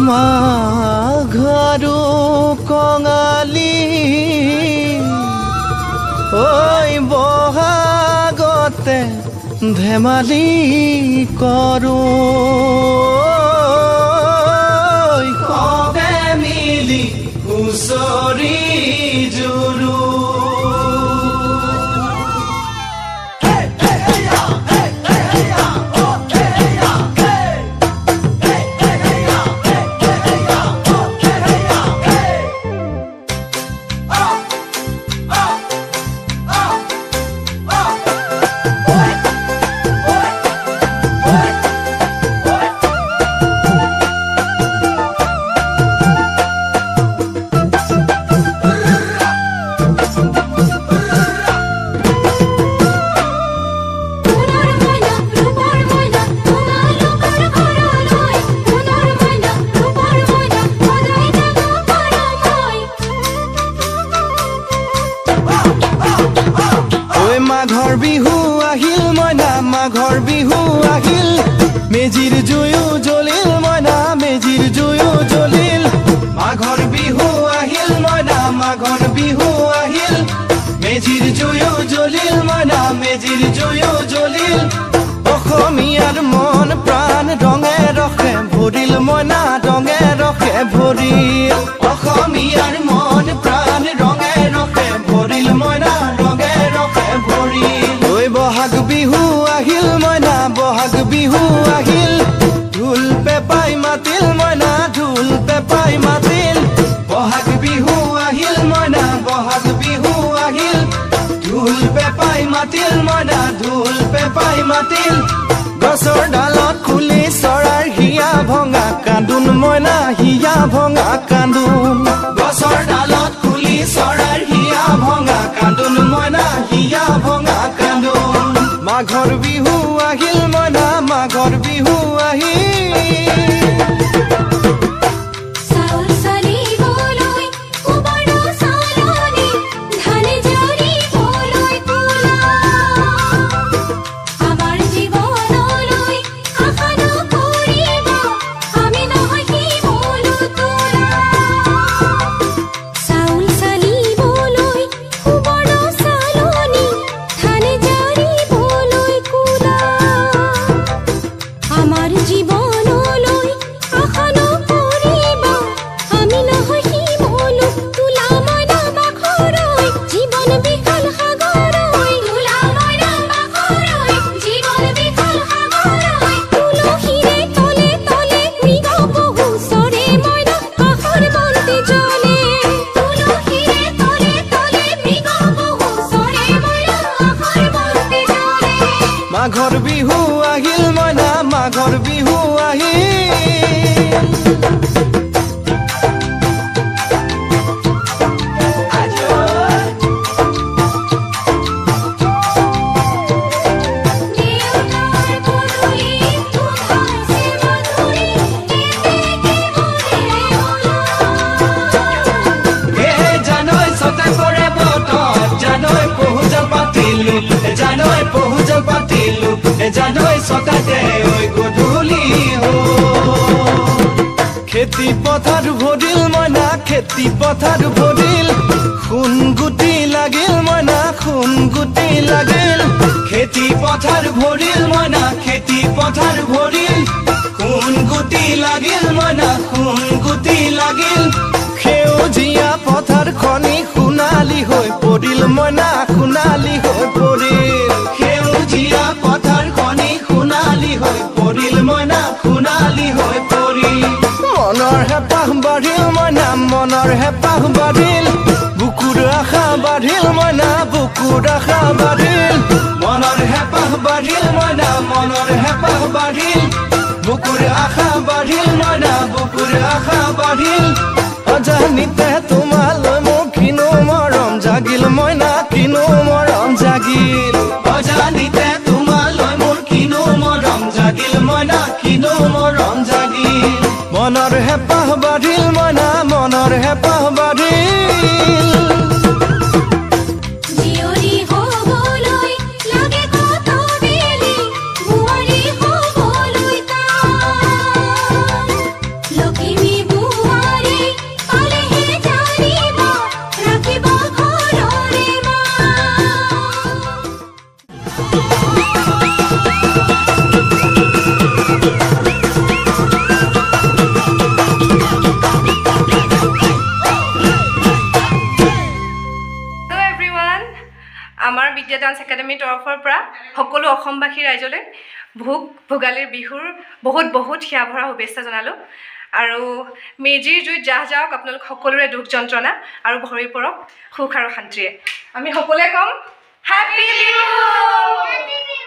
মাঘৰো কঙালী ঐ বহাগতে ধেমালি কৰোঁ কবে মিলি হুঁচৰি জুৰু মাঘৰ বিহু আহিল মইনা মাঘৰ বিহু আহিল মেজিৰ জুয়ো জ্বলিল মইনা মেজিৰ জুয়ো জ্বলিল মাঘৰ বিহু আহিল মইনা মাঘৰ বিহু আহিল মেজিৰ জুয়ো জ্বলিল মইনা মেজিৰ জুয়ো জ্বলিল অসমীয়াৰ মন প্ৰাণ ৰঙে ৰখে ভৰিল মইনা ৰঙে ৰখে ভৰিল অসমীয়াৰ মন প্ৰাণ ৰঙে ৰখে ভৰিল মইনা ৰঙে ৰখে ভৰিল ঐ বহাগ বিহু আহিল মইনা বহাগ বিহু আহিল ঢোল পেপাই মাতিল মইনা ঢোল পেপাই মাতিল বহাগ বিহু আহিল মইনা বহাগ বিহু আহিল ঢোল পেপাই মাতিল মইনা ঢোল পেপাই মাতিল গছৰ ডালত খুলি চৰাৰ হিয়া ভঙা কান্দোন মইনা হিয়া ভঙা কান্দোন গছৰ ডালত খুলি চৰাৰ হিয়া ভঙা কান্দোন মইনা হিয়া ভঙা কান্দোন মাঘৰ বিহু আহিল মইনা মাঘৰ বিহু আহিল মাঘৰ বিহু আহিল মইনা মাঘৰ বিহু আহিল জানৈ সতাতে ওই গধূলি খেতি পথাৰ ভৰিল মইনা খেতি পথাৰ ভৰিল খুন গুটি লাগিল মইনা খুন গুটি লাগিল খেতি পথাৰ ভৰিল মইনা খেতি পথাৰ ভৰিল খুন গুটি লাগিল মইনা খুন গুটি লাগিল সেউজীয়া পথাৰ খনি সোণালী হৈ পৰিল মইনা সোণালী হৈ পৰিল সেউজীয়া পথাৰ খনি সোণালী হৈ পৰিল মইনা সোণালী হৈ পৰিল মনৰ হেঁপাহ বাঢ়িল মইনা মনৰ হেঁপাহ বাঢ়িল বুকুৰ আশা বাঢ়িল মইনা বুকুৰ আশা বাঢ়িল মনৰ হেঁপাহ বাঢ়িল মইনা মনৰ হেঁপাহ বাঢ়িল বুকুৰ আশা বাঢ়িল মইনা বুকুৰ আশা বাঢ়িল অজানিতে তোমালৈ মোৰ কিনো মৰম জাগিল মইনা কিনো মৰম জাগিল অজানিতে তোমালৈ মোৰ কিনো মৰম জাগিল মইনা কিনো মৰম জাগিল মনৰ হেঁপাহ বাঢ়িল মইনা মনৰ হেঁপাহ বাঢ়িল Give me আমাৰ বিদ্যা ডান্স একাডেমীৰ তৰফৰ পৰা সকলো অসমবাসী ৰাইজলৈ ভোগালীৰ বিহুৰ বহুত বহুত হিয়া ভৰা শুভেচ্ছা জনালোঁ আৰু মেজিৰ জুইত জাহ যাওক আপোনালোক সকলোৰে দুখ যন্ত্ৰণা আৰু ভৰি পৰক সুখ আৰু শান্তিৰে আমি সকলোৱে কম হেপী বিহু।